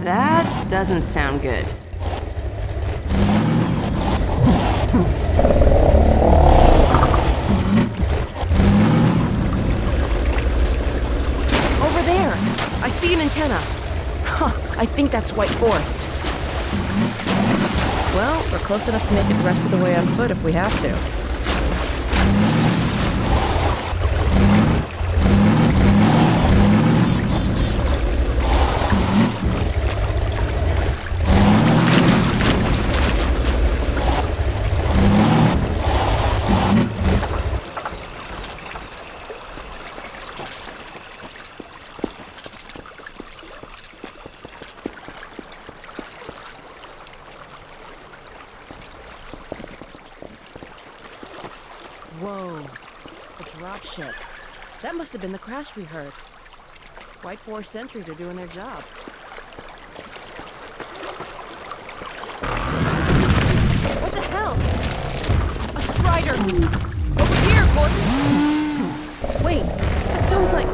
That doesn't sound good. Over there! I see an antenna. Huh, I think that's White Forest. Well, we're close enough to make it the rest of the way on foot if we have to. Whoa, a dropship. That must have been the crash we heard. White Forest sentries are doing their job. What the hell? A Strider! Over here, Gordon! Wait, that sounds like...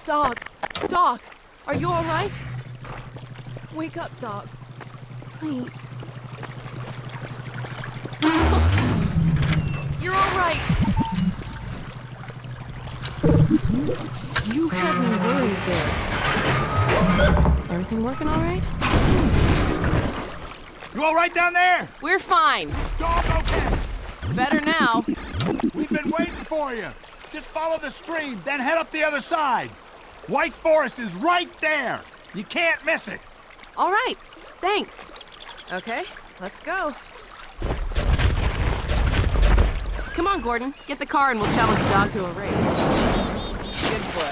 Dog? Doc, are you all right? Wake up, Doc. Please. You're all right. You had me worried there. Everything working all right? You all right down there? We're fine. Is dog okay? Better now. We've been waiting for you. Just follow the stream, then head up the other side. White Forest is right there. You can't miss it. All right. Thanks. Okay, let's go. Come on, Gordon. Get the car and we'll challenge Dog to a race. Good boy.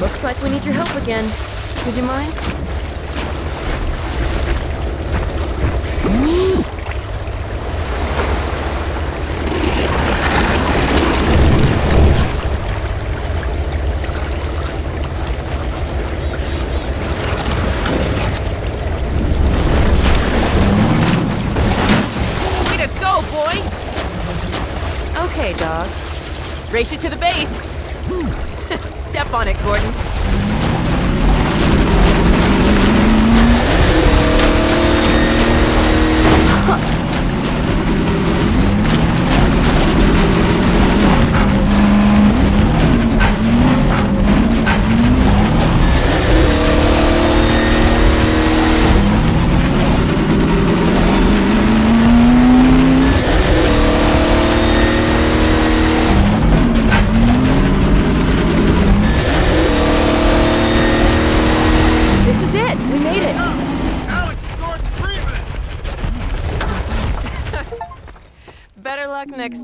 Looks like we need your help again. Would you mind? Way to go, boy! Okay, Dog. Race you to the base. Step on it, Gordon.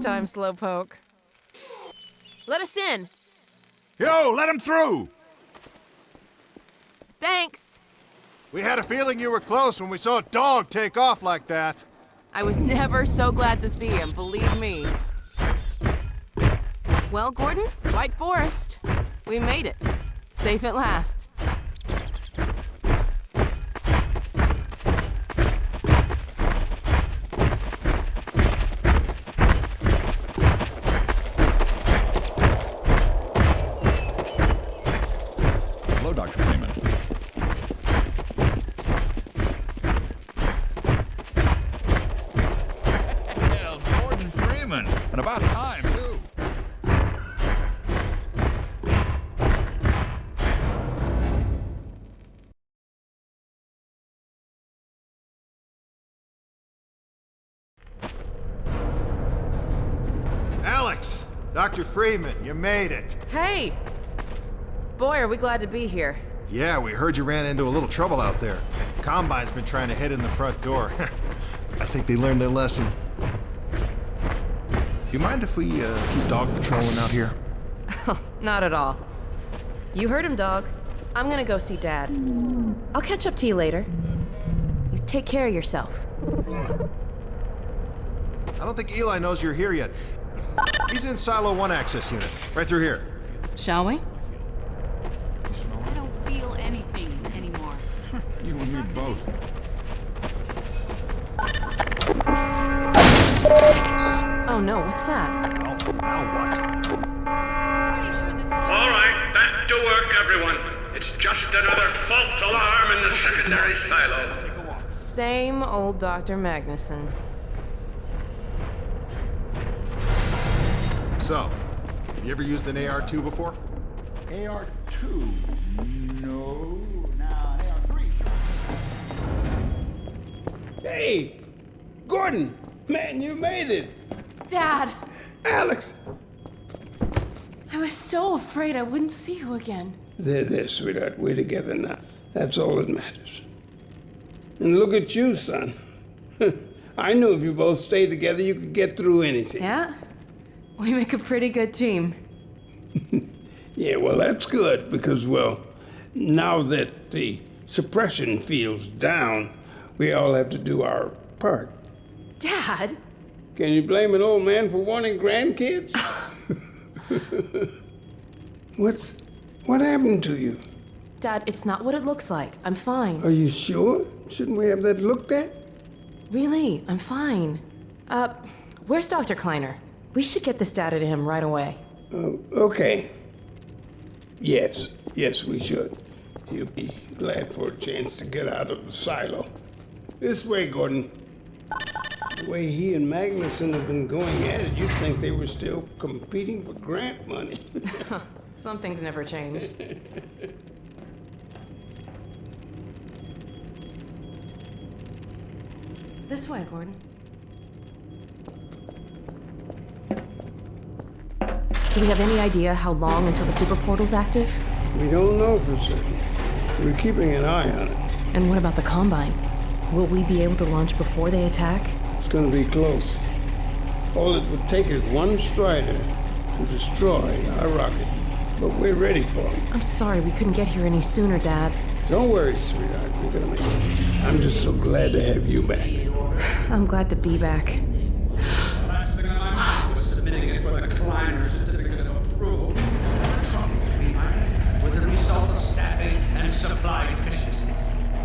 Anytime, Slowpoke. Let us in. Yo, let him through! Thanks. We had a feeling you were close when we saw a dog take off like that. I was never so glad to see him, believe me. Well, Gordon, White Forest. We made it. Safe at last. Hello, Dr. Freeman. Hell, Gordon Freeman. And about time, too. Alex! Dr. Freeman, you made it. Hey! Boy, are we glad to be here. Yeah, we heard you ran into a little trouble out there. Combine's been trying to hit in the front door. I think they learned their lesson. Do you mind if we keep dog patrolling out here? Not at all. You heard him, dog. I'm gonna go see Dad. I'll catch up to you later. You take care of yourself. I don't think Eli knows you're here yet. He's in Silo 1 access unit, right through here. Shall we? I don't feel anything anymore. You and me both. Oh no, what's that? Now what? Pretty sure this All right, back to work, everyone. It's just another false alarm in the secondary silo. Same old Dr. Magnuson. So, you ever used an AR-2 before? AR-2? No. Nah, AR-3, sure. Hey, Gordon, man, you made it. Dad, Alex. I was so afraid I wouldn't see you again. There, sweetheart. We're together now. That's all that matters. And look at you, son. I knew if you both stayed together, you could get through anything. Yeah? We make a pretty good team. Yeah, well, that's good because, well, now that the suppression field's down, we all have to do our part. Dad? Can you blame an old man for wanting grandkids? What happened to you? Dad, it's not what it looks like. I'm fine. Are you sure? Shouldn't we have that looked at? Really, I'm fine. Where's Dr. Kleiner? We should get this data to him right away. Okay. Yes, we should. He'll be glad for a chance to get out of the silo. This way, Gordon. The way he and Magnuson have been going at it, you'd think they were still competing for grant money. Some things never change. This way, Gordon. Do we have any idea how long until the super portal's active? We don't know for certain. We're keeping an eye on it. And what about the Combine? Will we be able to launch before they attack? It's gonna be close. All it would take is one Strider to destroy our rocket. But we're ready for him. I'm sorry we couldn't get here any sooner, Dad. Don't worry, sweetheart. We're gonna make it. I'm just so glad to have you back. I'm glad to be back. Last thing on my mind was submitting it for the Kleiner certificate of approval. The trouble with the result of staffing and supply deficiencies.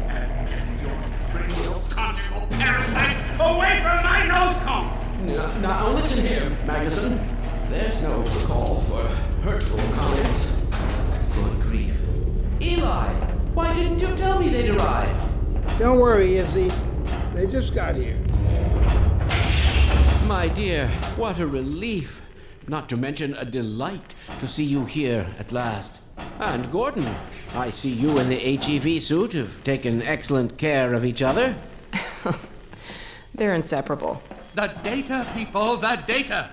And your cranial conjugal parasite away from my nose cone! Now listen here, Magnuson. There's no call for hurtful comments. Good grief. Eli, why didn't you tell me they'd arrived? Don't worry, Izzy. They just got here. My dear, what a relief. Not to mention a delight to see you here at last. And Gordon, I see you and the HEV suit have taken excellent care of each other. They're inseparable. The data, people, the data!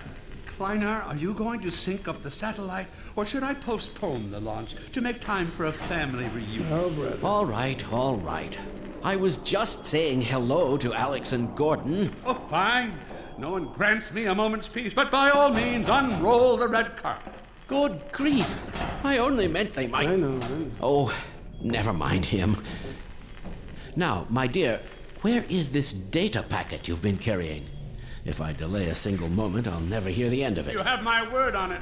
Kleiner, are you going to sync up the satellite, or should I postpone the launch to make time for a family reunion? Oh, brother. All right. I was just saying hello to Alex and Gordon. Oh, fine. No one grants me a moment's peace, but by all means, unroll the red carpet. Good grief. I only meant they might... I know. Oh, never mind him. Now, my dear, where is this data packet you've been carrying? If I delay a single moment, I'll never hear the end of it. You have my word on it.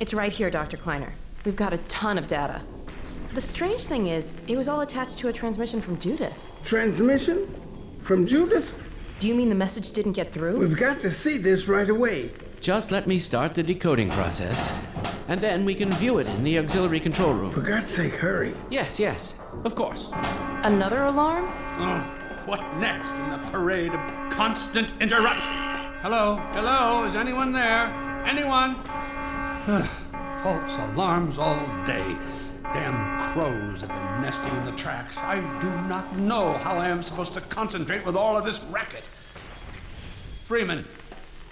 It's right here, Dr. Kleiner. We've got a ton of data. The strange thing is, it was all attached to a transmission from Judith. Transmission? From Judith? Do you mean the message didn't get through? We've got to see this right away. Just let me start the decoding process, and then we can view it in the auxiliary control room. For God's sake, hurry. Yes, of course. Another alarm? Oh, what next in the parade of constant interruption? Hello, is anyone there? Anyone? False alarms all day. Damn crows have been nesting in the tracks. I do not know how I am supposed to concentrate with all of this racket. Freeman,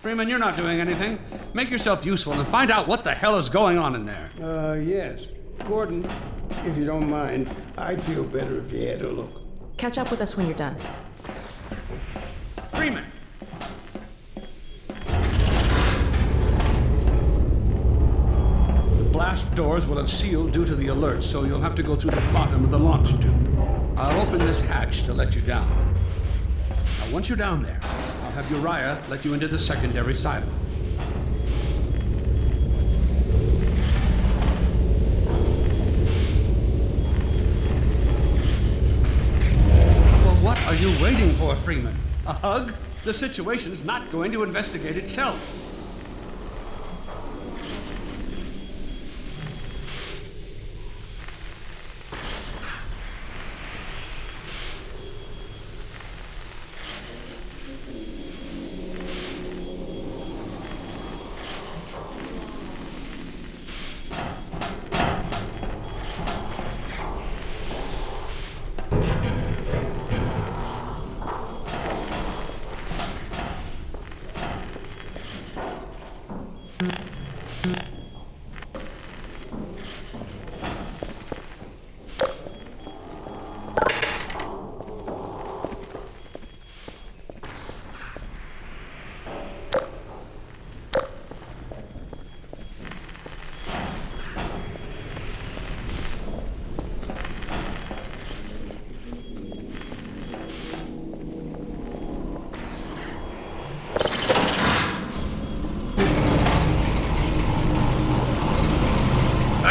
you're not doing anything. Make yourself useful and find out what the hell is going on in there. Yes. Gordon, if you don't mind, I'd feel better if you had a look. Catch up with us when you're done. Freeman! The blast doors will have sealed due to the alert, so you'll have to go through the bottom of the launch tube. I'll open this hatch to let you down. Now, once you're down there, I'll have Uriah let you into the secondary silo. Well, what are you waiting for, Freeman? A hug? The situation's not going to investigate itself.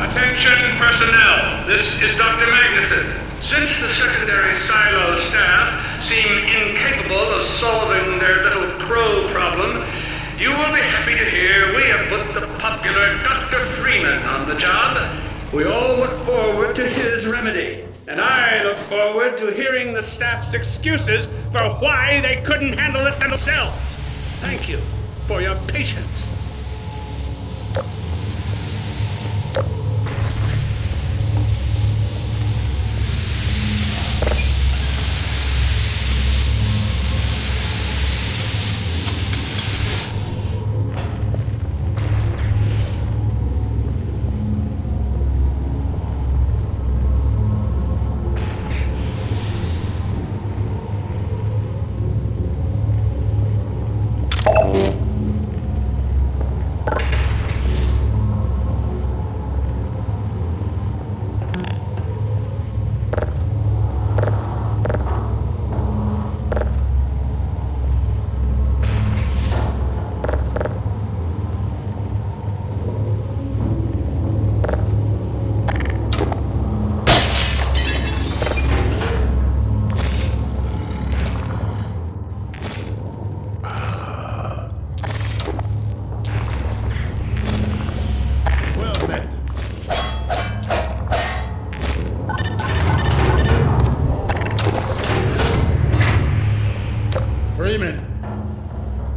Attention personnel, this is Dr. Magnuson. Since the secondary silo staff seem incapable of solving their little crow problem, you will be happy to hear we have put the popular Dr. Freeman on the job. We all look forward to his remedy, and I look forward to hearing the staff's excuses for why they couldn't handle it themselves. Thank you for your patience.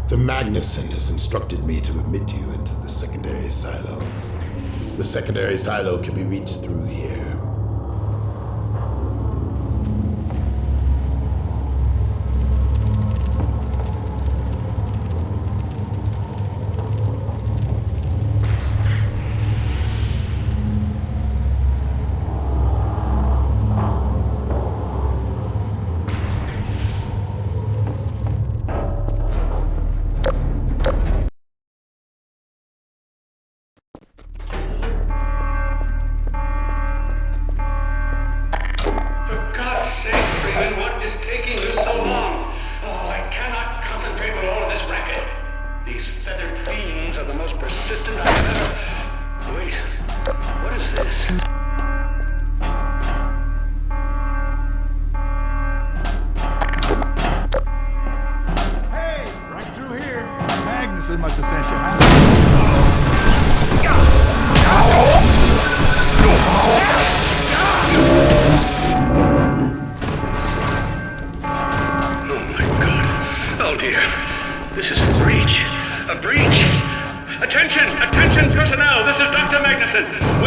The Magnuson has instructed me to admit you into the secondary silo. The secondary silo can be reached through here.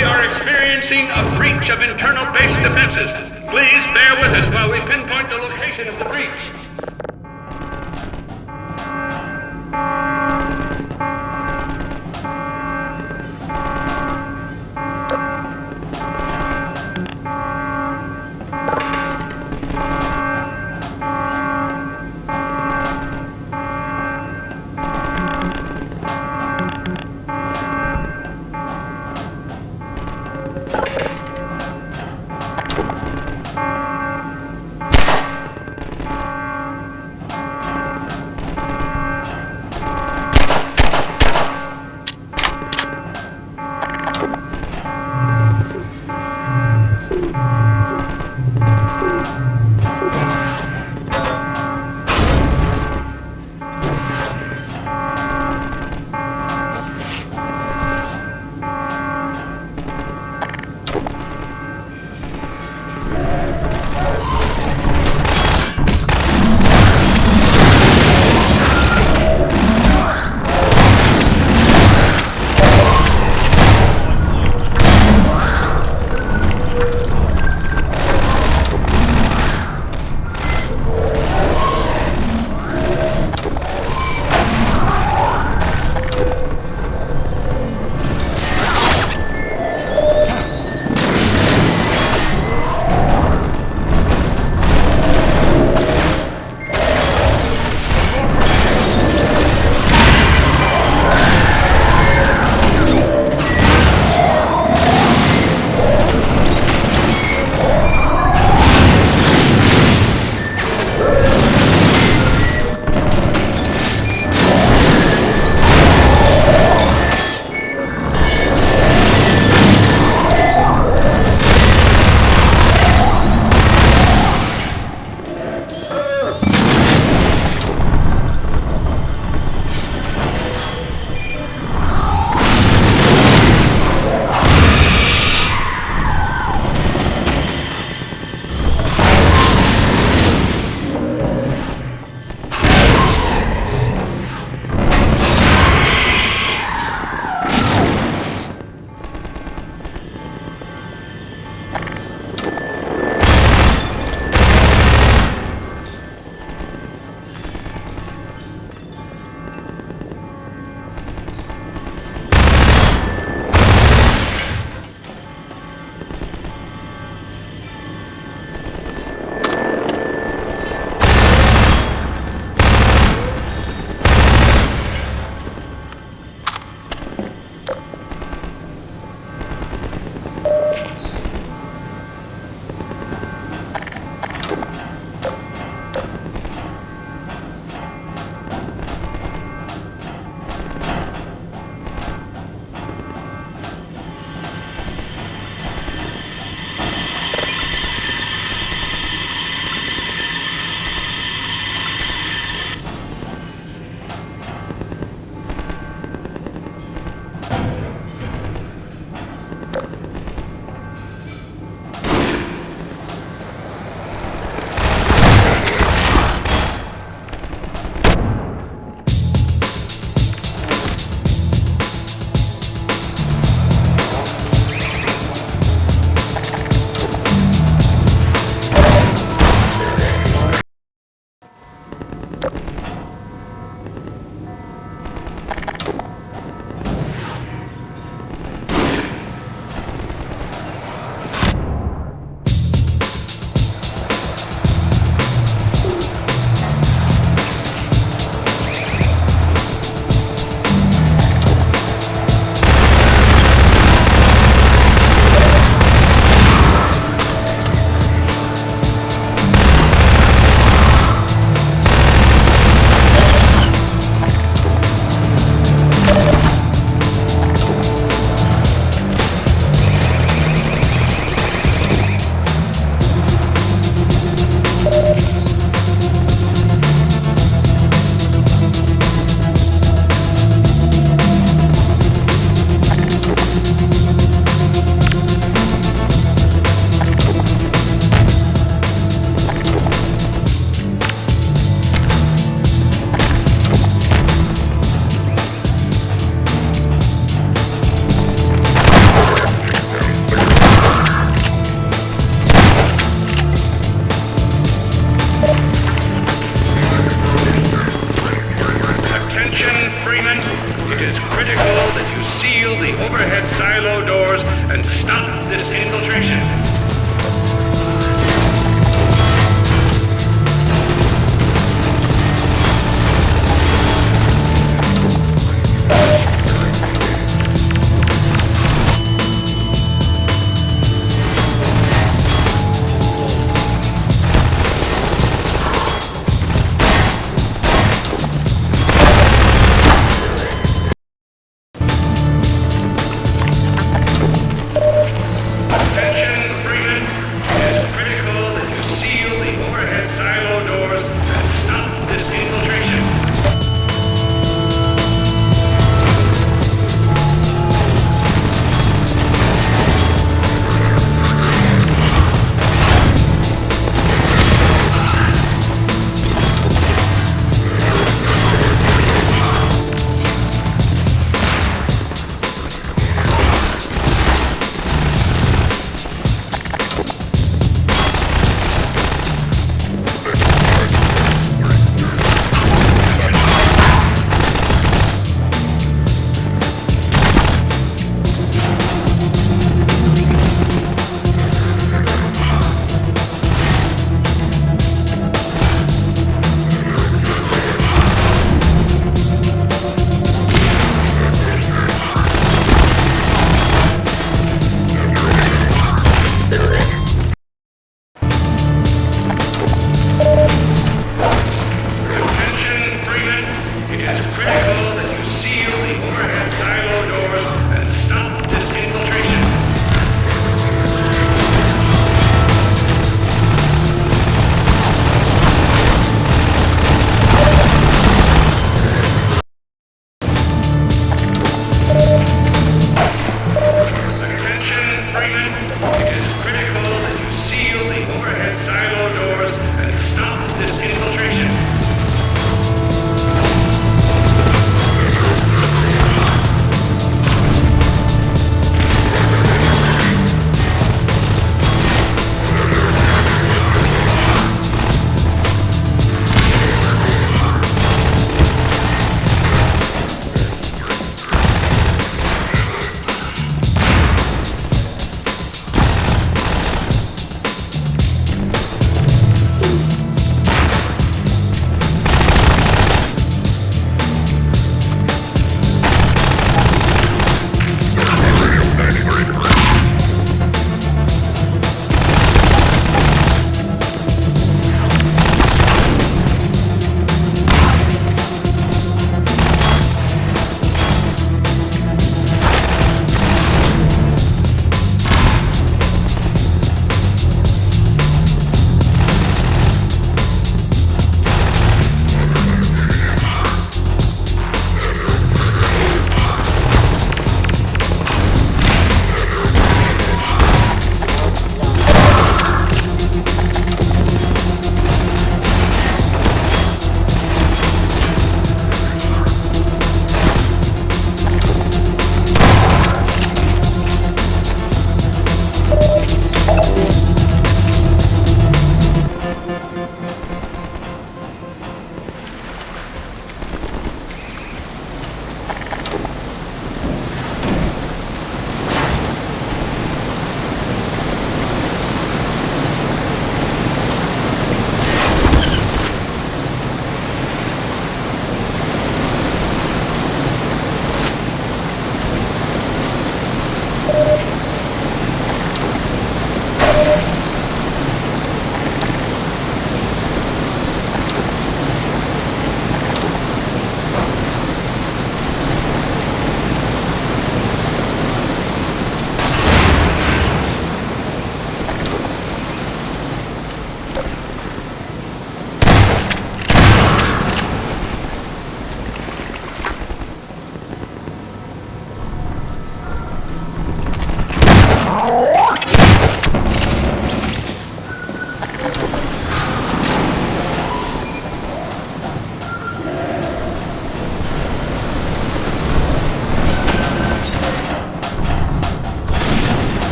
we are experiencing a breach of internal base defenses. Please bear with us while we pinpoint the location of the breach. Freeman, it is critical that you seal the overhead silo doors and stop this infiltration.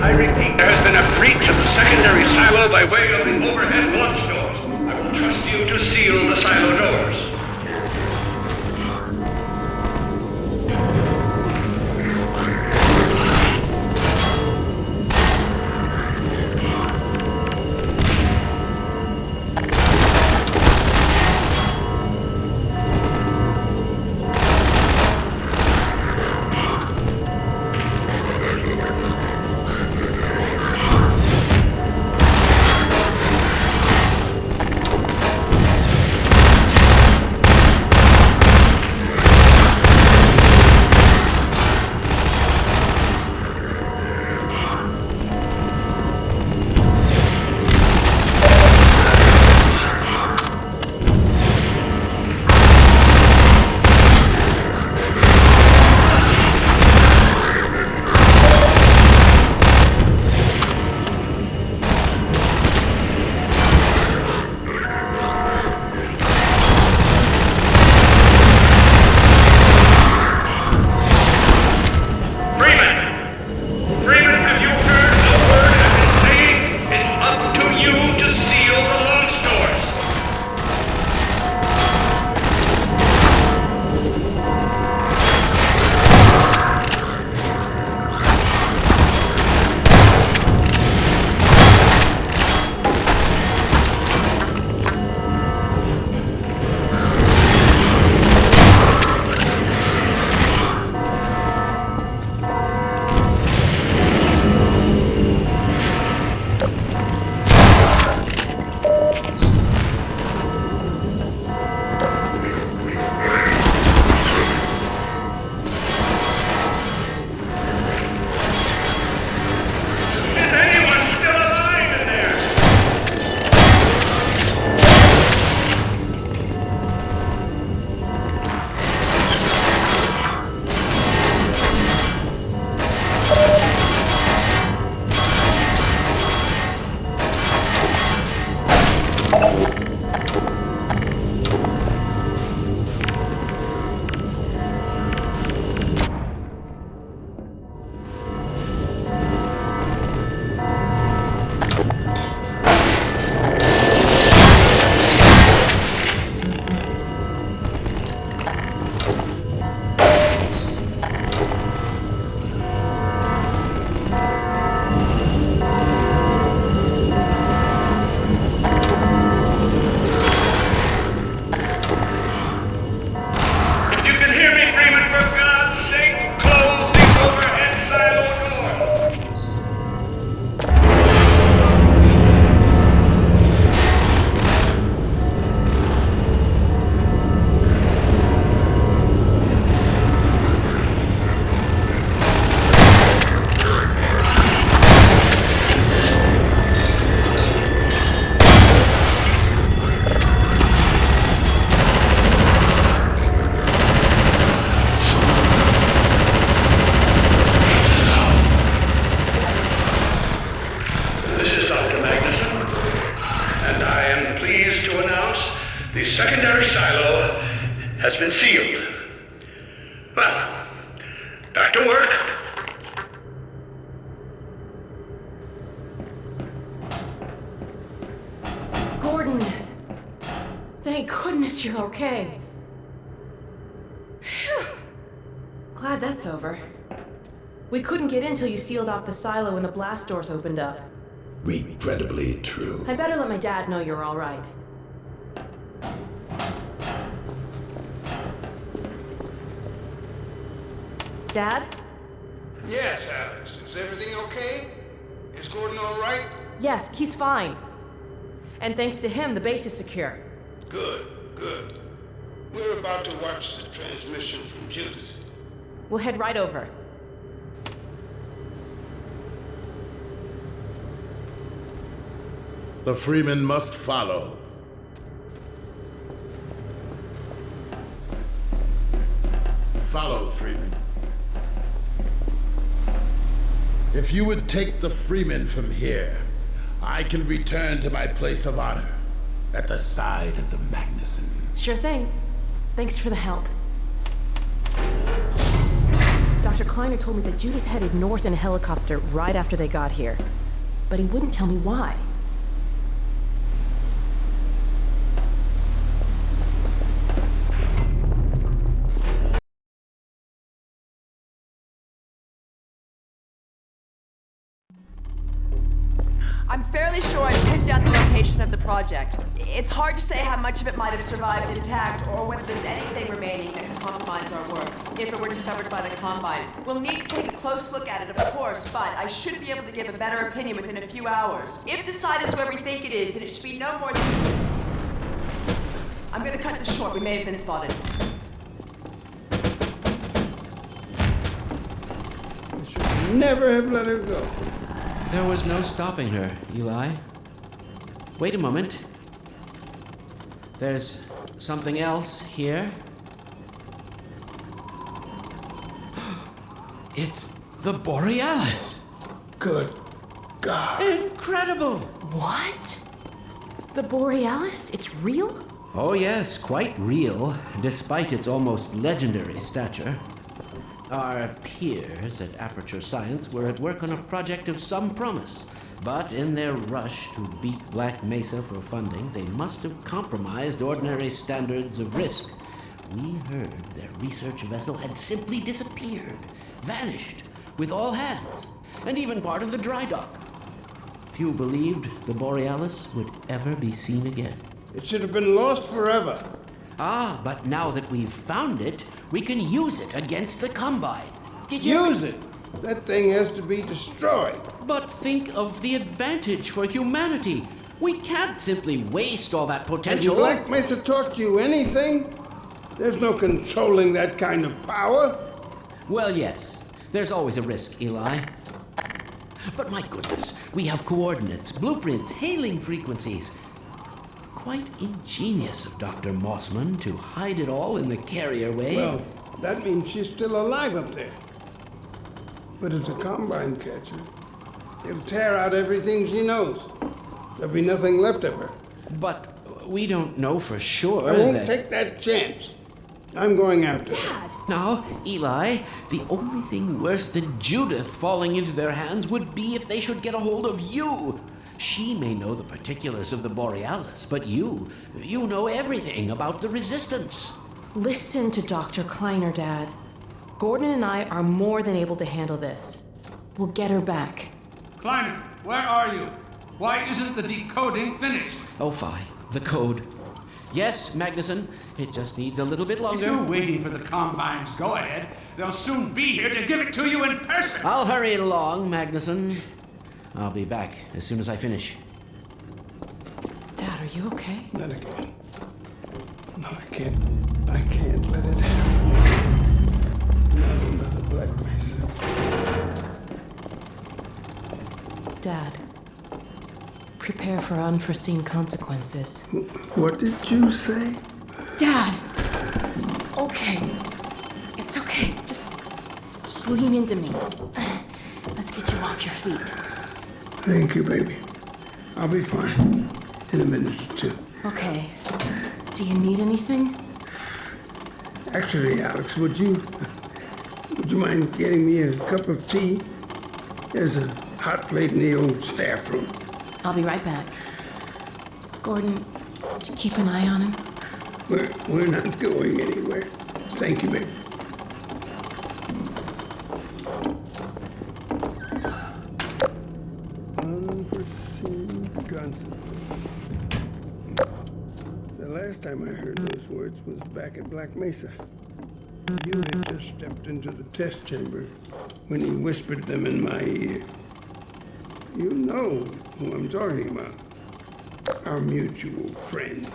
I repeat, there has been a breach of the secondary silo by way of the overhead launch doors. I will trust you to seal the silo doors. has been sealed. Well, back to work. Gordon! Thank goodness you're okay. Phew. Glad that's over. We couldn't get in till you sealed off the silo and the blast doors opened up. Regrettably true. I better let my dad know you're all right. Dad? Yes, Alex. Is everything okay? Is Gordon all right? Yes, he's fine. And thanks to him, the base is secure. Good, good. We're about to watch the transmission from Judas. We'll head right over. The Freeman must follow. Follow, Freeman. If you would take the Freeman from here, I can return to my place of honor at the side of the Magnuson. Sure thing. Thanks for the help. Dr. Kleiner told me that Judith headed north in a helicopter right after they got here. But he wouldn't tell me why. I'm fairly sure I've pinned down the location of the project. It's hard to say how much of it might have survived intact, or whether there's anything remaining that can compromise our work, if it were discovered by the Combine. We'll need to take a close look at it, of course, but I should be able to give a better opinion within a few hours. If the site is where we think it is, then it should be no more than... I'm gonna cut this short. We may have been spotted. I should never have let her go. There was no stopping her, Eli. Wait a moment. There's something else here. It's the Borealis. Good God. Incredible! What? The Borealis? It's real? Oh yes, quite real, despite its almost legendary stature. Our peers at Aperture Science were at work on a project of some promise, but in their rush to beat Black Mesa for funding, they must have compromised ordinary standards of risk. We heard their research vessel had simply disappeared, vanished, with all hands, and even part of the dry dock. Few believed the Borealis would ever be seen again. It should have been lost forever. Ah, but now that we've found it, we can use it against the Combine. Did you use it? That thing has to be destroyed. But think of the advantage for humanity. We can't simply waste all that potential. Has Black Mesa taught you anything? There's no controlling that kind of power. Well, yes. There's always a risk, Eli. But my goodness, we have coordinates, blueprints, hailing frequencies. Quite ingenious of Dr. Mossman to hide it all in the carrier wave. Well, that means she's still alive up there. But it's a Combine catcher. It'll tear out everything she knows. There'll be nothing left of her. But we don't know for sure I won't take that chance. I'm going after her. Dad! Now, Eli, the only thing worse than Judith falling into their hands would be if they should get a hold of you. She may know the particulars of the Borealis, but you know everything about the Resistance. Listen to Dr. Kleiner, Dad. Gordon and I are more than able to handle this. We'll get her back. Kleiner, where are you? Why isn't the decoding finished? Oh, fine. The code. Yes, Magnuson. It just needs a little bit longer. If you're waiting for the Combine's go-ahead, they'll soon be here to give it to you in person. I'll hurry it along, Magnuson. I'll be back as soon as I finish. Dad, are you okay? Not again. No, I can't let it happen. Not another Black Mesa. Dad, prepare for unforeseen consequences. What did you say? Dad! Okay. It's okay. Just lean into me. Let's get you off your feet. Thank you, baby. I'll be fine in a minute or two. Okay. Do you need anything? Actually, Alex, would you mind getting me a cup of tea? There's a hot plate in the old staff room. I'll be right back. Gordon, just keep an eye on him. We're not going anywhere. Thank you, baby. Unforeseen consequences. The last time I heard those words was back at Black Mesa. You had just stepped into the test chamber when he whispered them in my ear. You know who I'm talking about. Our mutual friend.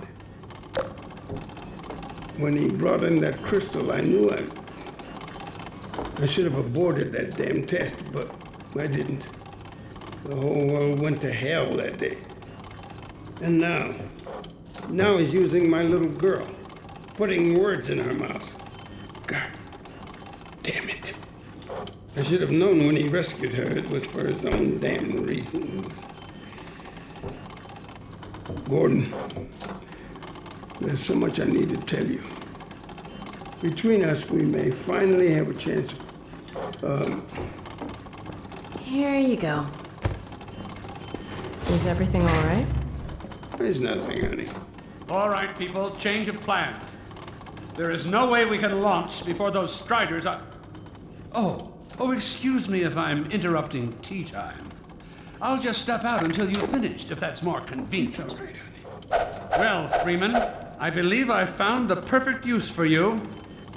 When he brought in that crystal, I knew I should have aborted that damn test, but I didn't. The whole world went to hell that day. And now he's using my little girl, putting words in her mouth. God damn it. I should have known when he rescued her it was for his own damn reasons. Gordon, there's so much I need to tell you. Between us, we may finally have a chance of, Here you go. Is everything all right? There's nothing, honey. All right, people, change of plans. There is no way we can launch before those Striders are... Oh, excuse me if I'm interrupting tea time. I'll just step out until you've finished, if that's more convenient. All right, honey. Well, Freeman, I believe I've found the perfect use for you.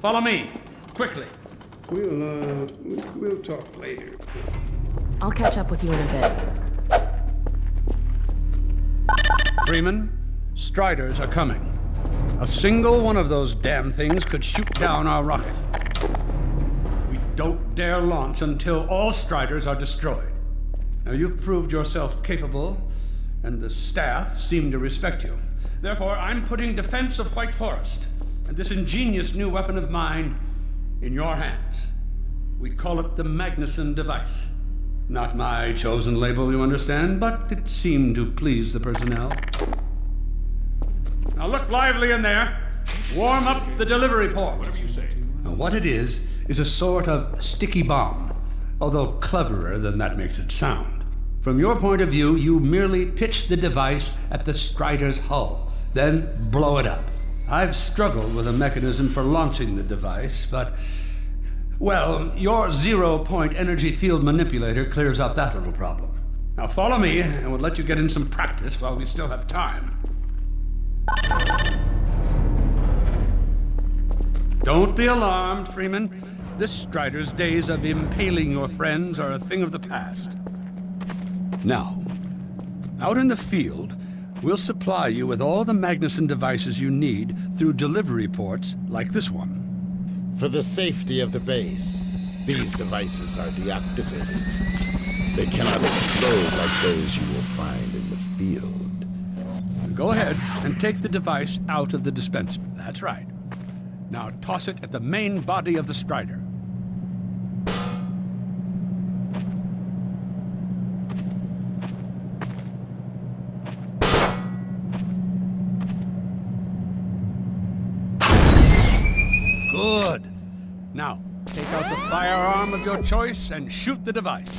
Follow me, quickly. We'll talk later. I'll catch up with you in a bit. Freeman, Striders are coming. A single one of those damn things could shoot down our rocket. We don't dare launch until all Striders are destroyed. Now, you've proved yourself capable, and the staff seem to respect you. Therefore, I'm putting defense of White Forest and this ingenious new weapon of mine in your hands. We call it the Magnuson device. Not my chosen label, you understand, but it seemed to please the personnel. Now look lively in there. Warm up the delivery port. Whatever you say. Now what it is a sort of sticky bomb, although cleverer than that makes it sound. From your point of view, you merely pitch the device at the Strider's hull, then blow it up. I've struggled with a mechanism for launching the device, but... well, your zero-point energy field manipulator clears up that little problem. Now follow me, and we'll let you get in some practice while we still have time. Don't be alarmed, Freeman. This Strider's days of impaling your friends are a thing of the past. Now, out in the field, we'll supply you with all the Magnuson devices you need through delivery ports like this one. For the safety of the base, these devices are deactivated. They cannot explode like those you will find in the field. Go ahead and take the device out of the dispenser. That's right. Now toss it at the main body of the Strider. Good. Now, take out the firearm of your choice and shoot the device.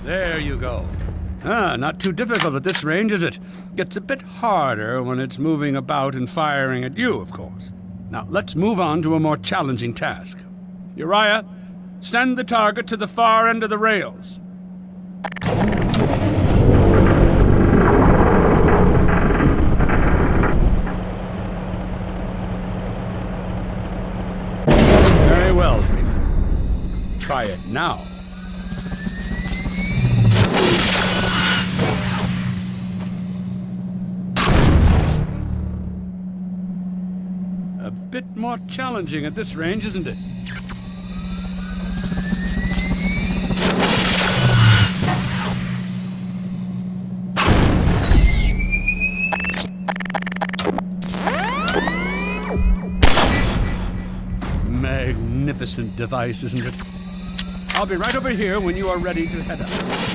There you go. Not too difficult at this range, is it? Gets a bit harder when it's moving about and firing at you, of course. Now, let's move on to a more challenging task. Uriah, send the target to the far end of the rails. Very well, Freeman. Try it now. A bit more challenging at this range, isn't it? Magnificent device, isn't it? I'll be right over here when you are ready to head up.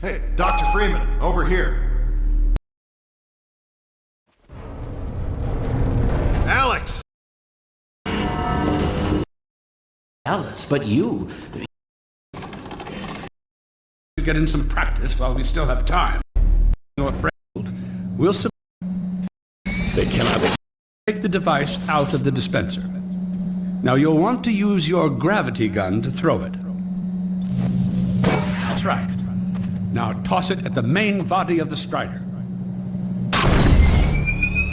Hey, Dr. Freeman, over here. Alex! Alice, but you... Get in some practice while we still have time. You're afraid. We'll They cannot. take the device out of the dispenser. Now you'll want to use your gravity gun to throw it. That's right. Now toss it at the main body of the Strider.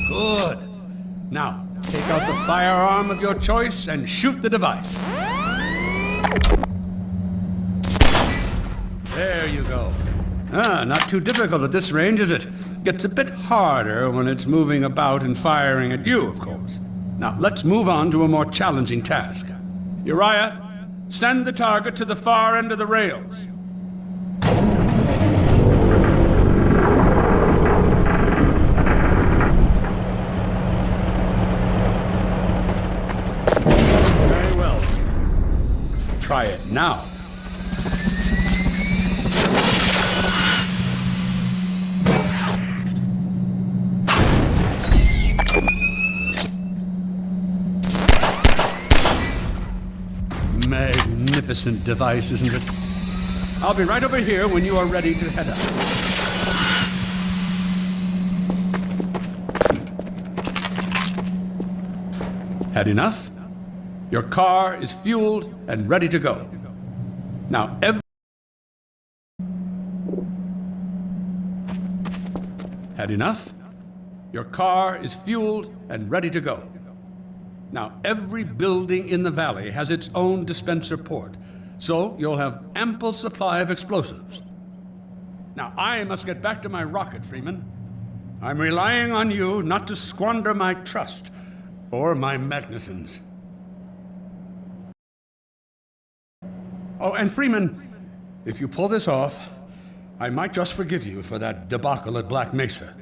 Good. Now, take out the firearm of your choice and shoot the device. There you go. Not too difficult at this range, is it? Gets a bit harder when it's moving about and firing at you, of course. Now, let's move on to a more challenging task. Uriah, send the target to the far end of the rails. Very well. Try it now. Magnificent device, isn't it? I'll be right over here when you are ready to head up. Had enough? Your car is fueled and ready to go. Now, Bad enough. Your car is fueled and ready to go. Now, every building in the valley has its own dispenser port, so you'll have ample supply of explosives. Now, I must get back to my rocket, Freeman. I'm relying on you not to squander my trust or my Magnuson's. Oh, and Freeman, if you pull this off, I might just forgive you for that debacle at Black Mesa.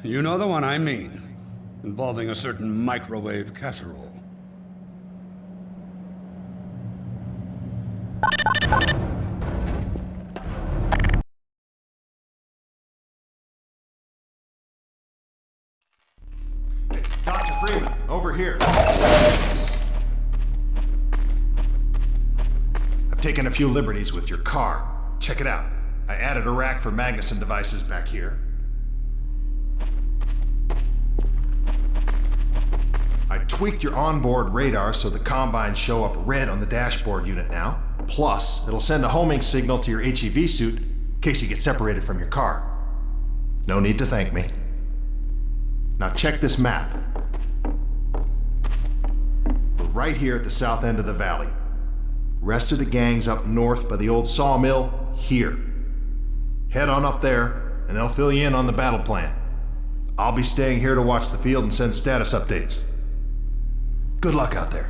You know the one I mean, involving a certain microwave casserole. Dr. Freeman, over here. I've taken a few liberties with your car. Check it out. I added a rack for Magnuson devices back here. I tweaked your onboard radar so the combines show up red on the dashboard unit now. Plus, it'll send a homing signal to your HEV suit in case you get separated from your car. No need to thank me. Now check this map. We're right here at the south end of the valley. Rest of the gang's up north by the old sawmill here. Head on up there, and they'll fill you in on the battle plan. I'll be staying here to watch the field and send status updates. Good luck out there.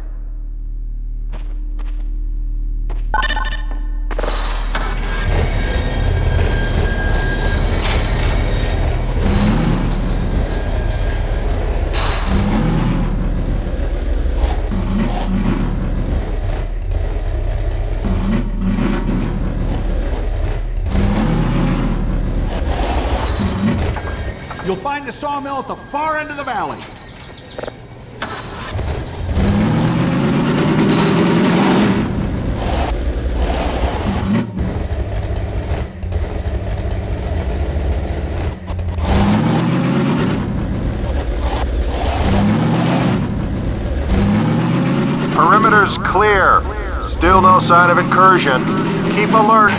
You'll find the sawmill at the far end of the valley. Perimeter's clear. Still no sign of incursion. Keep alert.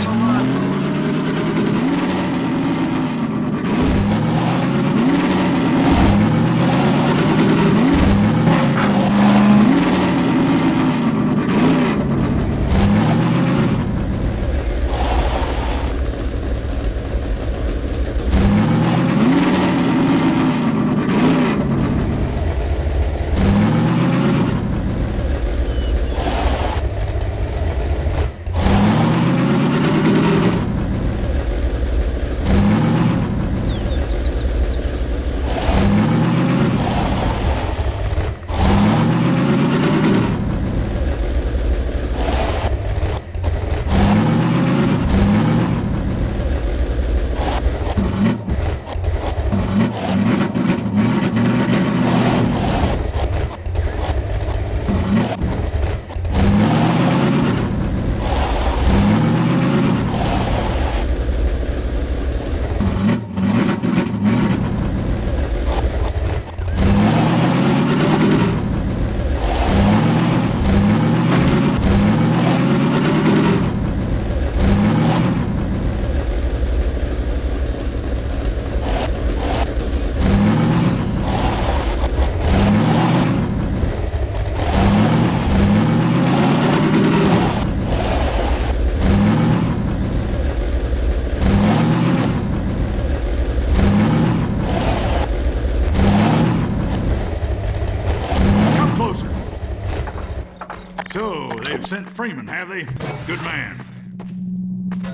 Sent Freeman, have they? Good man.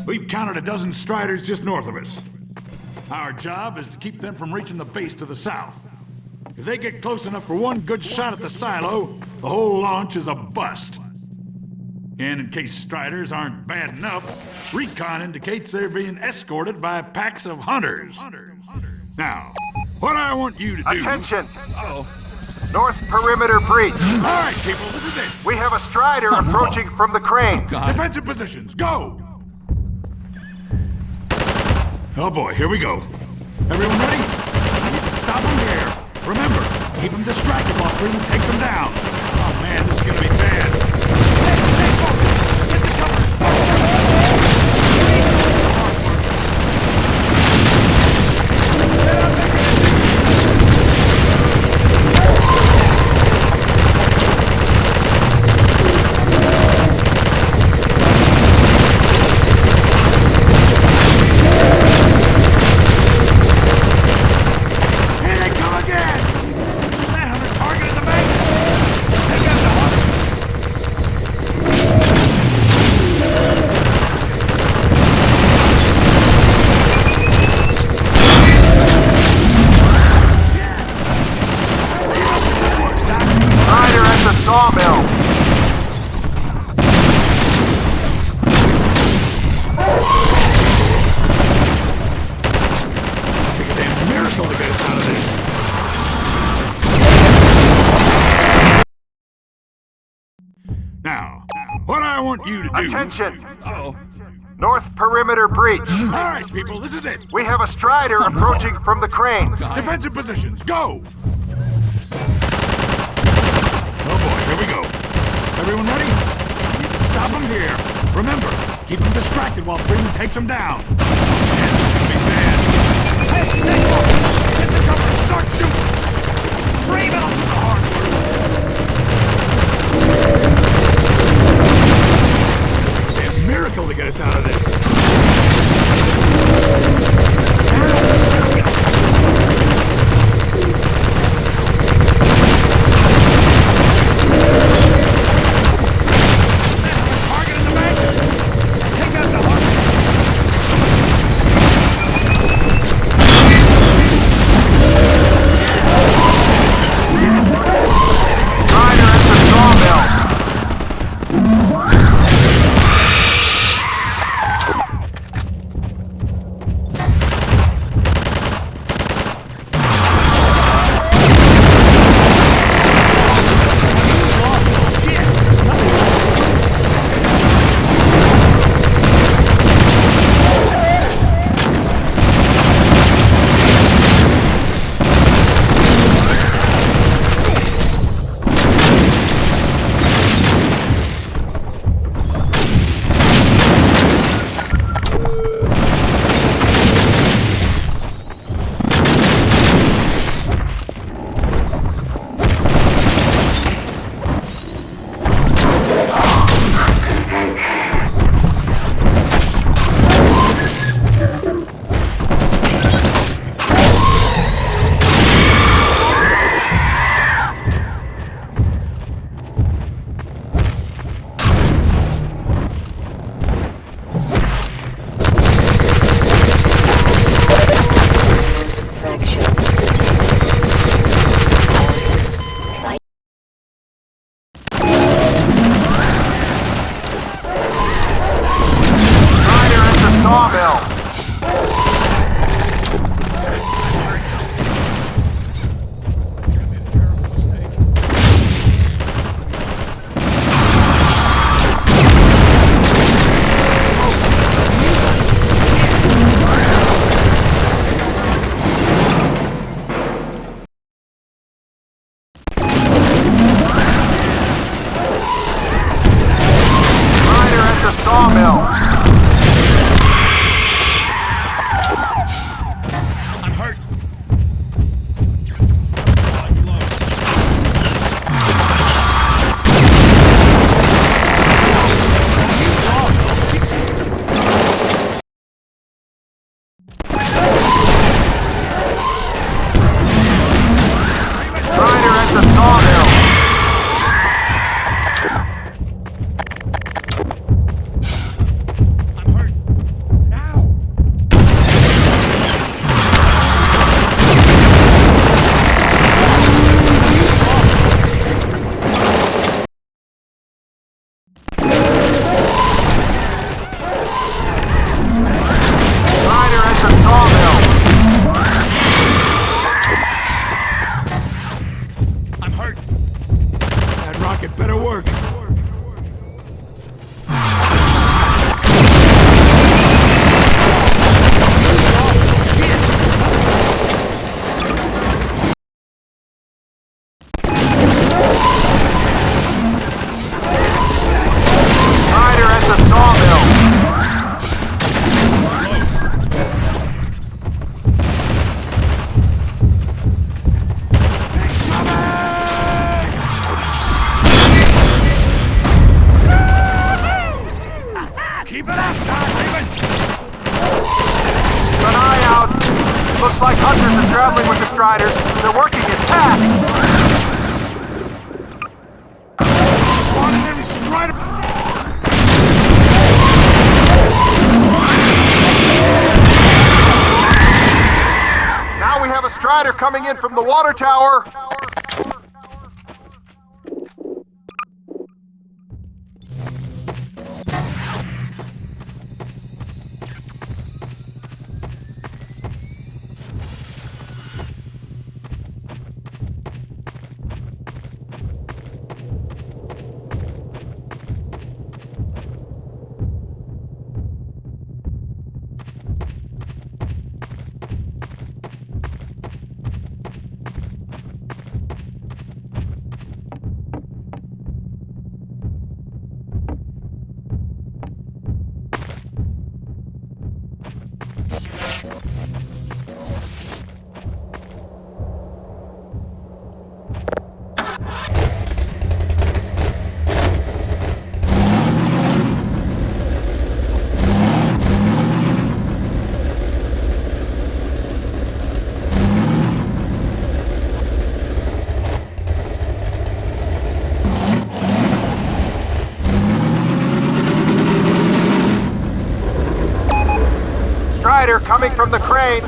We've counted a dozen Striders just north of us. Our job is to keep them from reaching the base to the south. If they get close enough for one good shot at the silo, the whole launch is a bust. And in case Striders aren't bad enough, recon indicates they're being escorted by packs of hunters. Now, what I want you to do... Attention! Uh-oh. North perimeter breach. All right, people, this is it. We have a Strider approaching from the cranes. Defensive positions, go! Oh boy, here we go. Everyone ready? We need to stop them here. Remember, keep them distracted while Freeman takes them down. Oh man, this is gonna be bad. Hey, folks, get the covers. Get out there. want you to do... Attention! Uh-oh. North perimeter breach. All right, people, this is it. We have a Strider approaching from the cranes. Defensive positions, go! Oh boy, here we go. Everyone ready? We need to stop them here. Remember, keep them distracted while Freeman takes them down. Hey, stay focused! Get the cover and start shooting! Freeman on the hard work! It's a miracle to get us out of this. Looks like hunters are traveling with the Striders. They're working in packs. One enemy Strider! Now we have a Strider coming in from the water tower. Strider coming from the crane.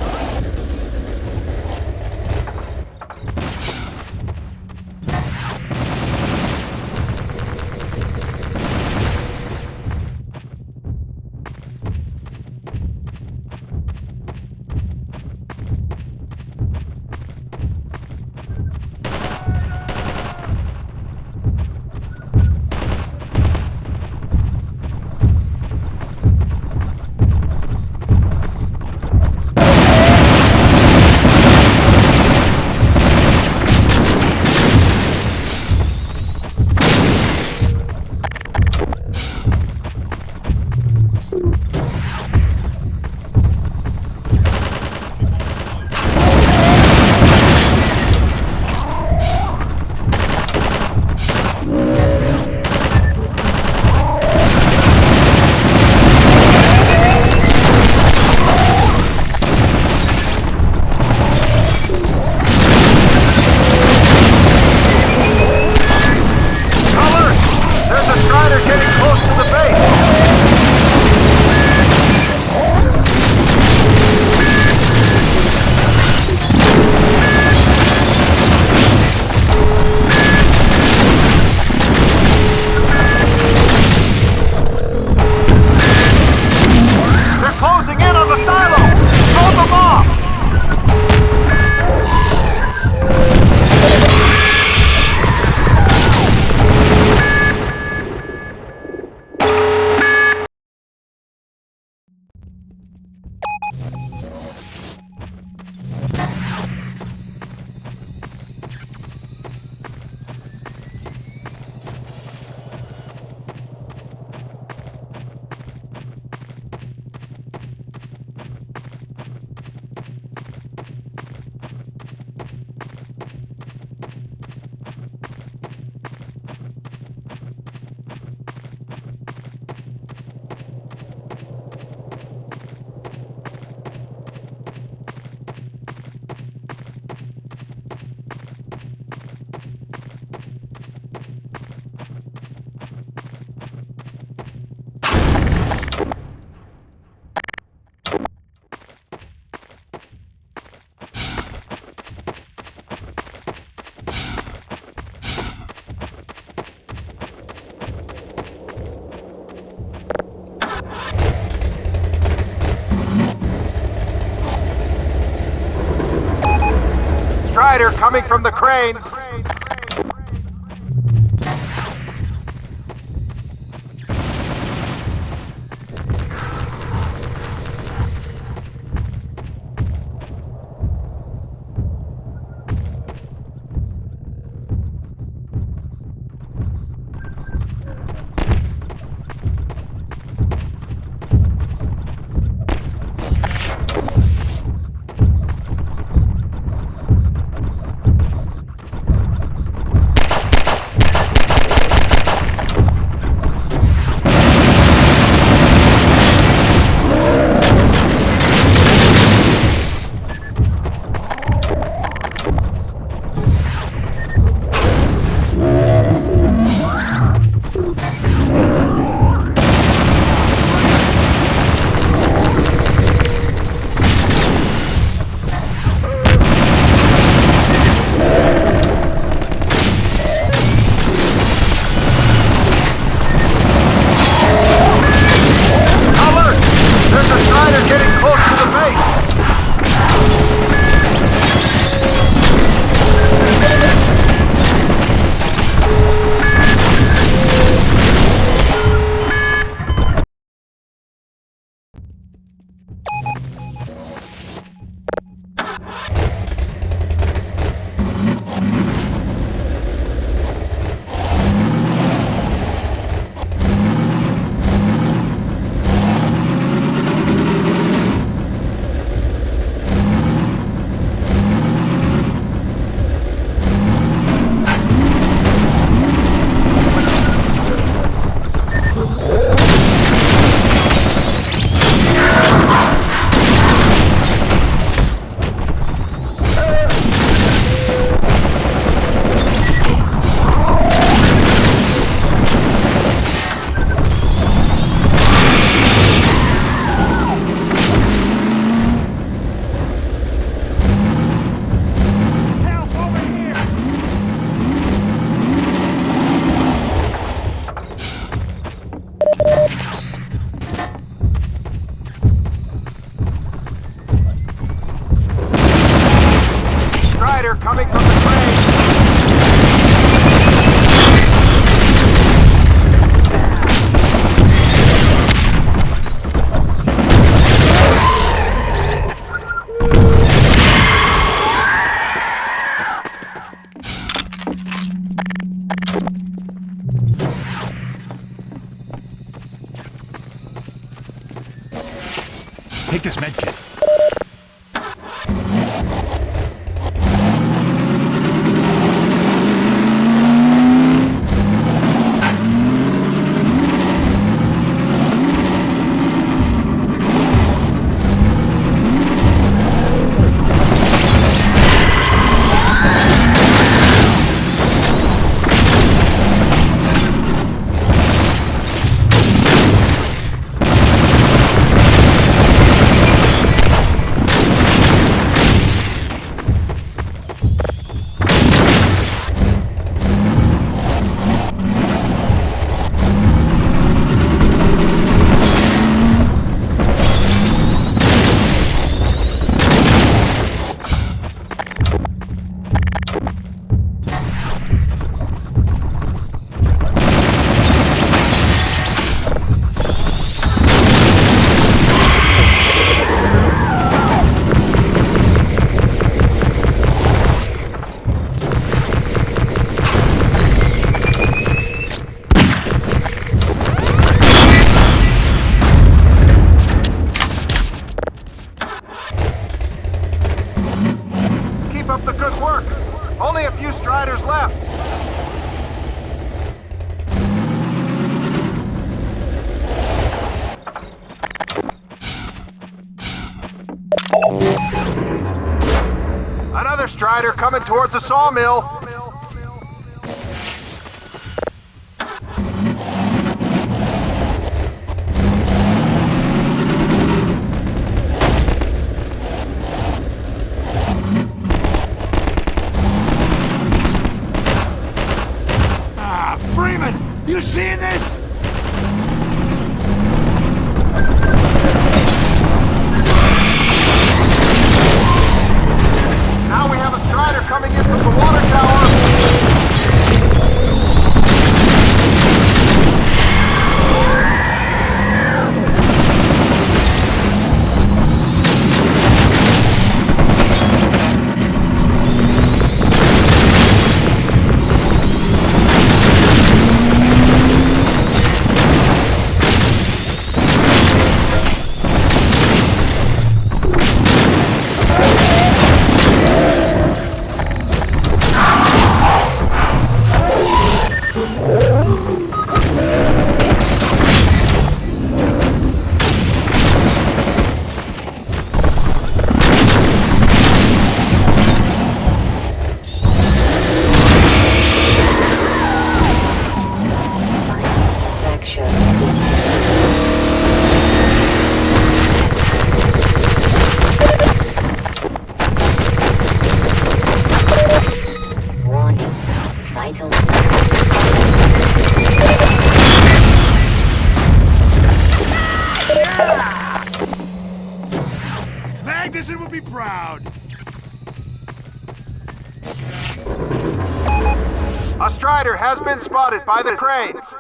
Strider coming from the cranes. Take this med kit. Another Strider coming towards the sawmill. Ah, Freeman! You seeing this? Now we have a Strider coming in from the water tower. Magnuson would be proud. A Strider has been spotted by the cranes.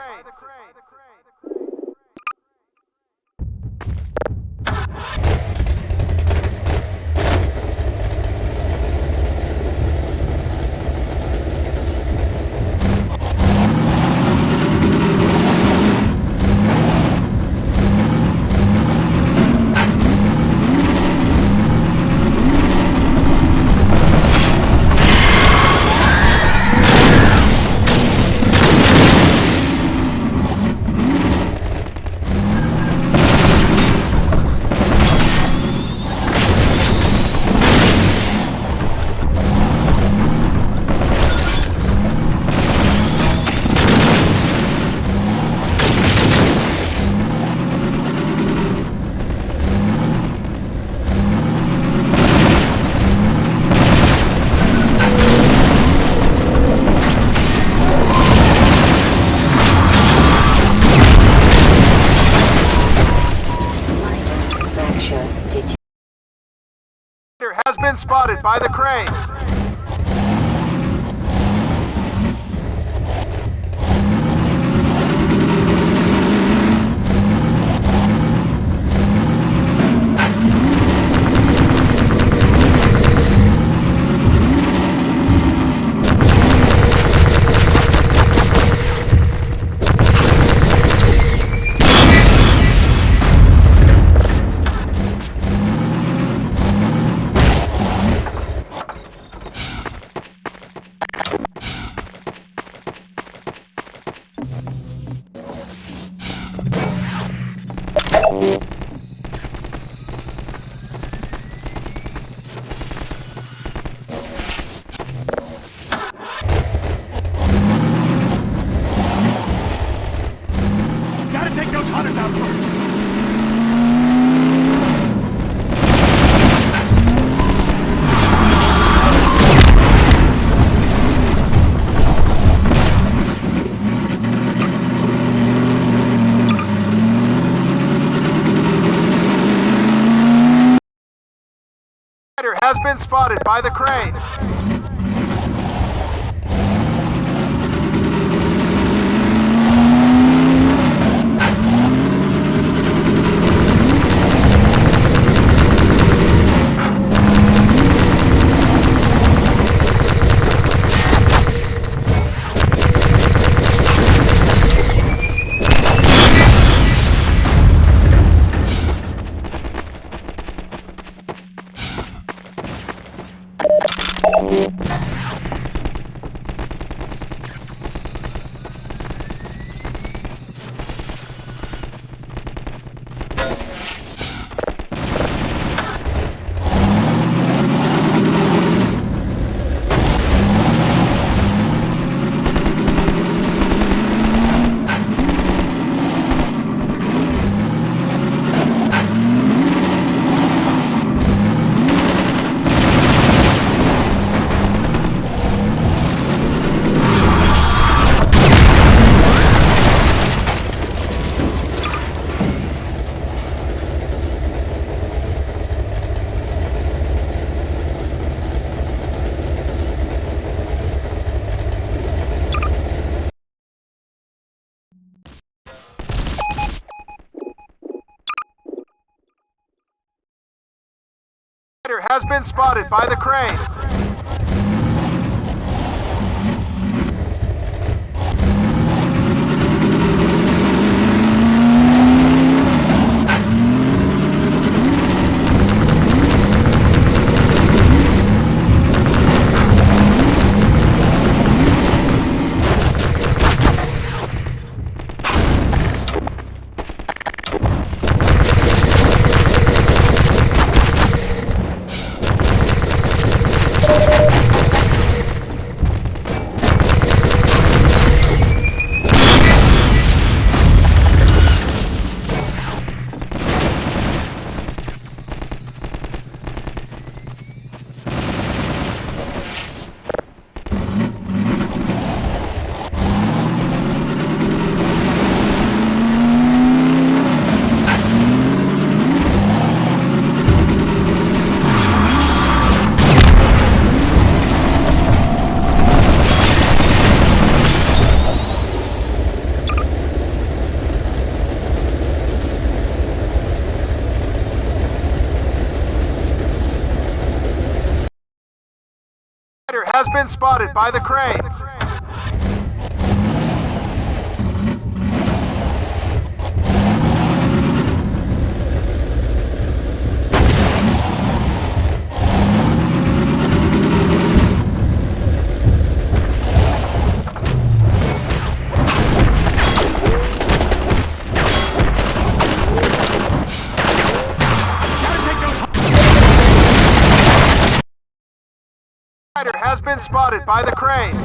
Has been spotted by the cranes. Spider has been spotted by the crane. Has been spotted by the cranes. Has been spotted by the cranes. Has been spotted by the cranes.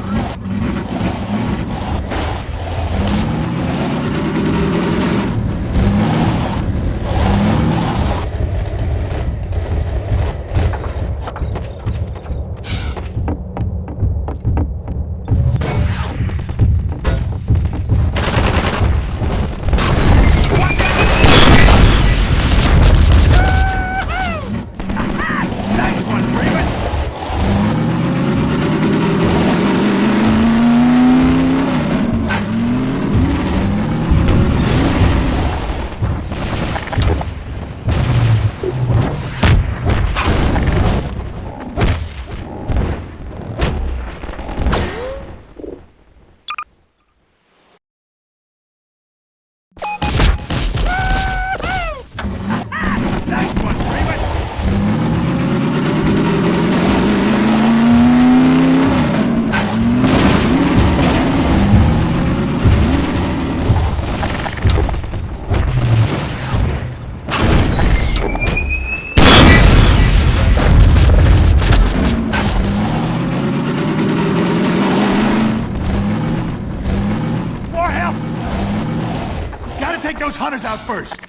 Take those hunters out first.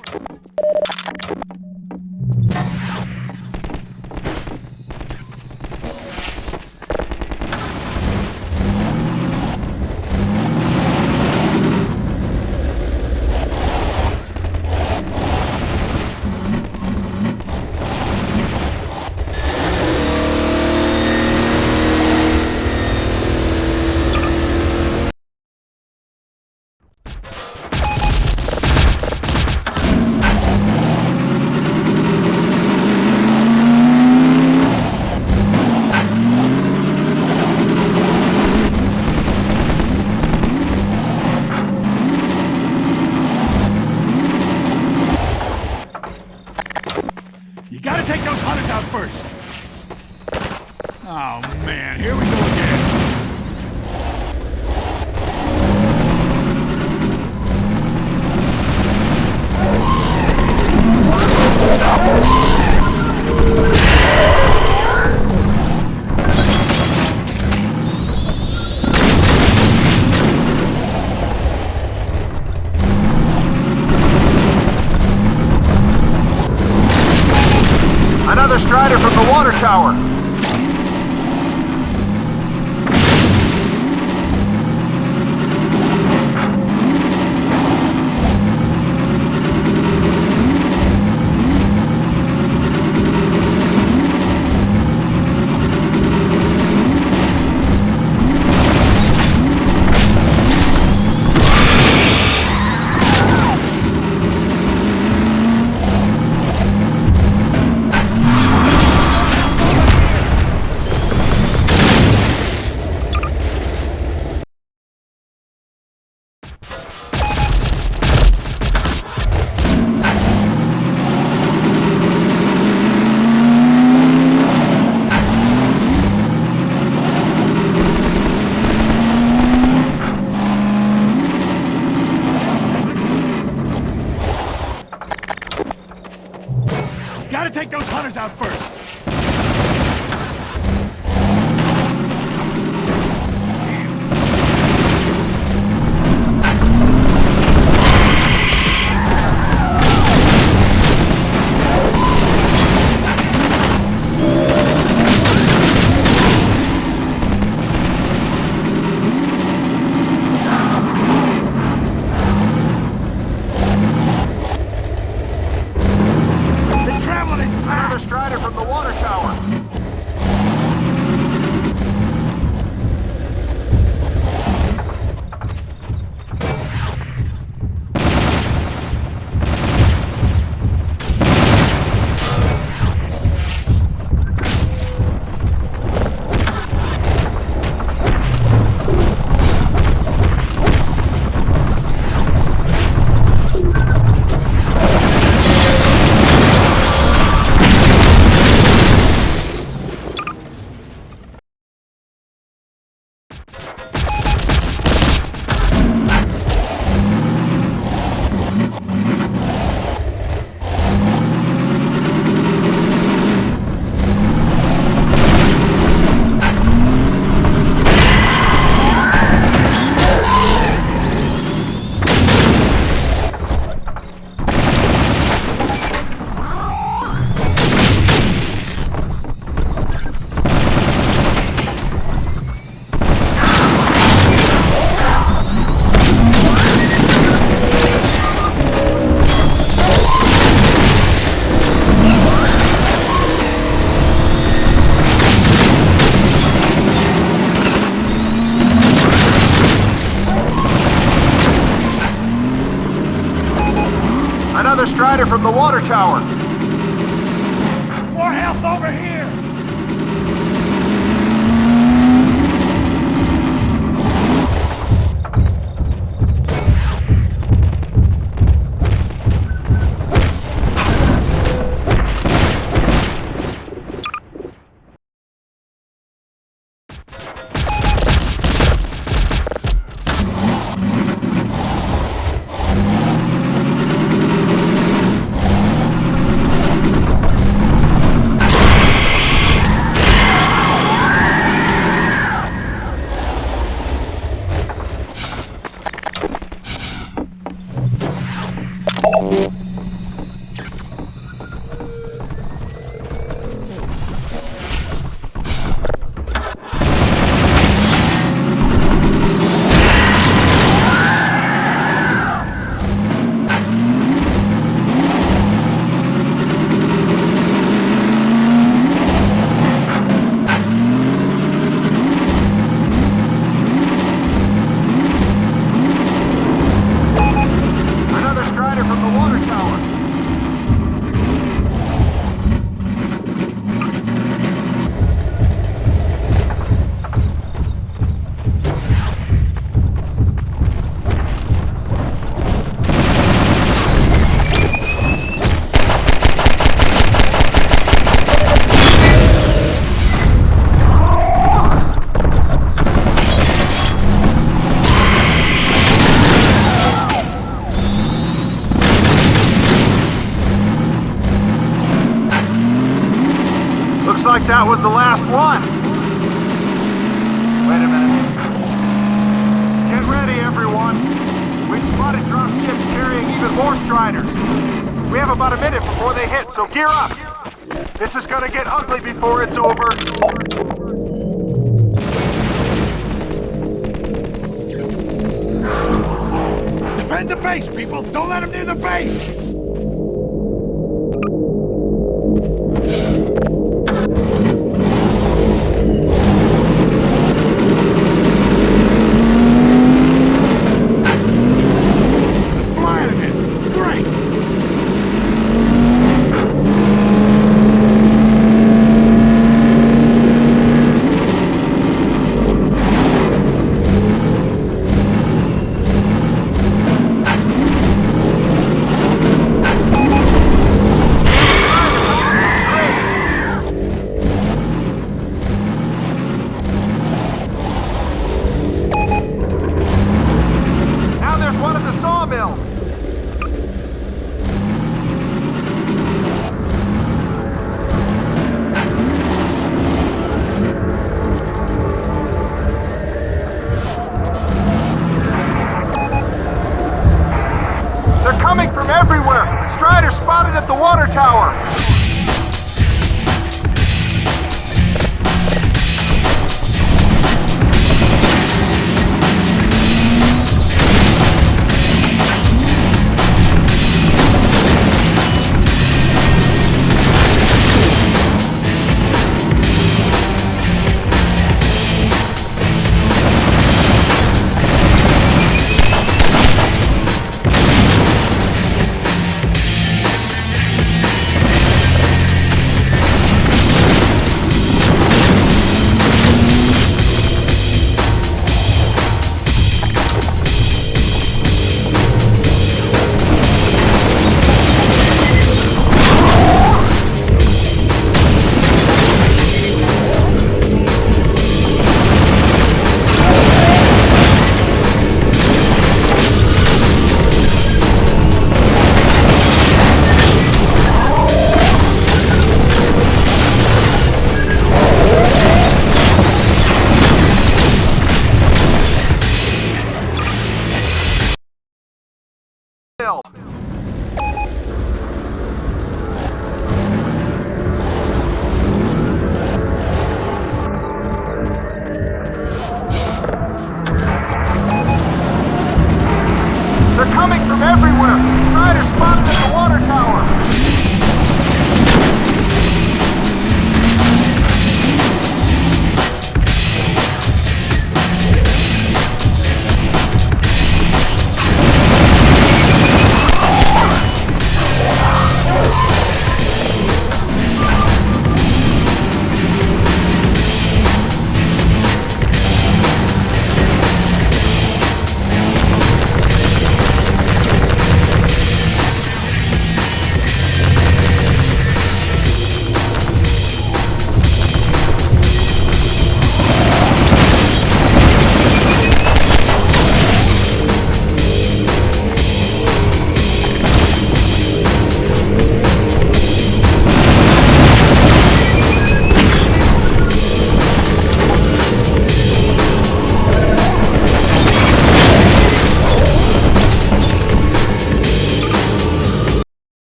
You gotta take those hunters out first. Oh man, here we go again. Another Strider from the water tower. Gotta take those hunters out first. Another Strider from the water tower. Another Strider from the water tower. More health over here! like that was the last one. Wait a minute. Get ready, everyone. We've spotted drop ships carrying even more Striders. We have about a minute before they hit, so gear up. This is gonna get ugly before it's over. Defend the base, people! Don't let them near the base!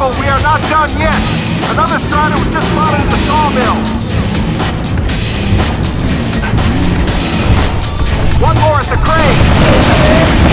careful, we are not done yet. Another Strider was just spotted at the sawmill. One more at the crane.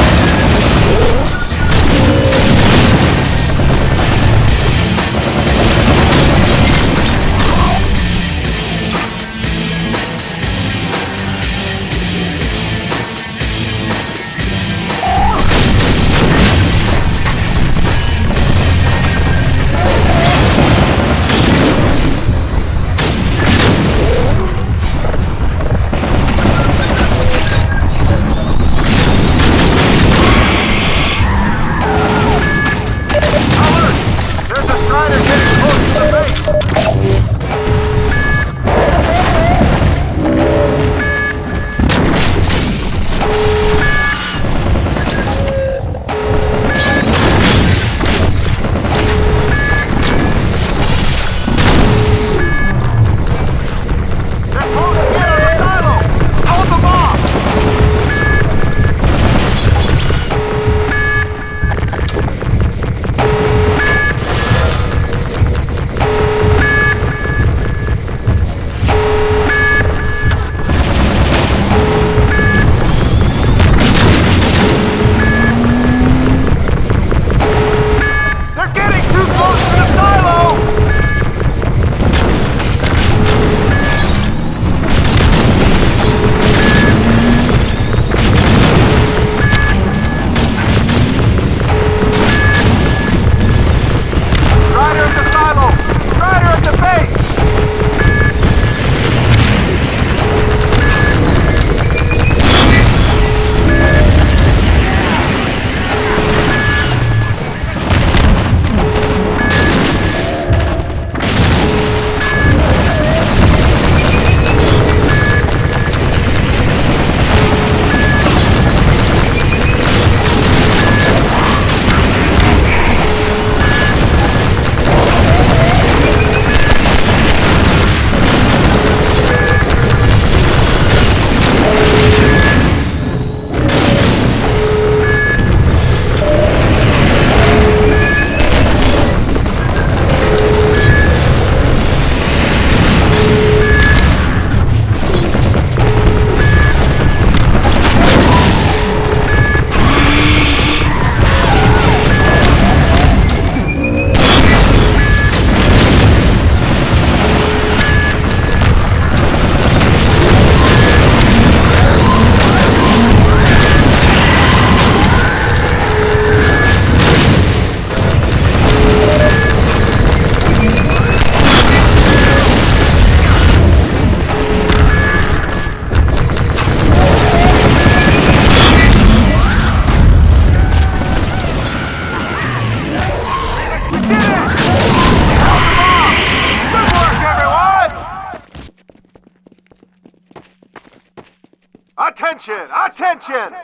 Attention! Attention!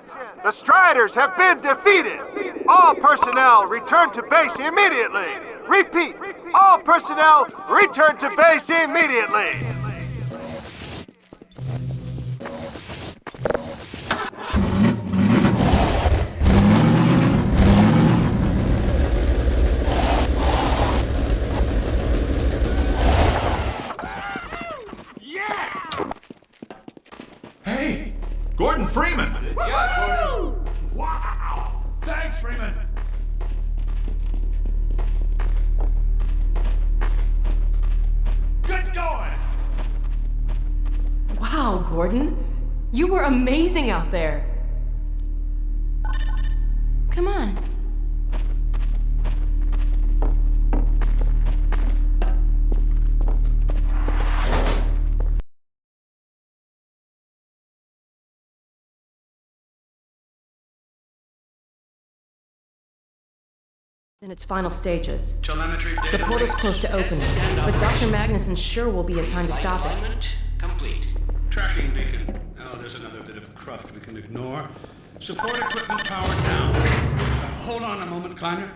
The Striders have been defeated! All personnel return to base immediately! Repeat! All personnel return to base immediately! Hey! Gordon Freeman! Yeah, Gordon. Wow! Thanks, Freeman! Good going! Wow, Gordon. You were amazing out there. Come on. In its final stages. The portal's close to opening, but Dr. Magnuson sure will be in time to stop it. Complete. Tracking beacon. Oh, there's another bit of cruft we can ignore. Support equipment powered down. Hold on a moment, Kleiner.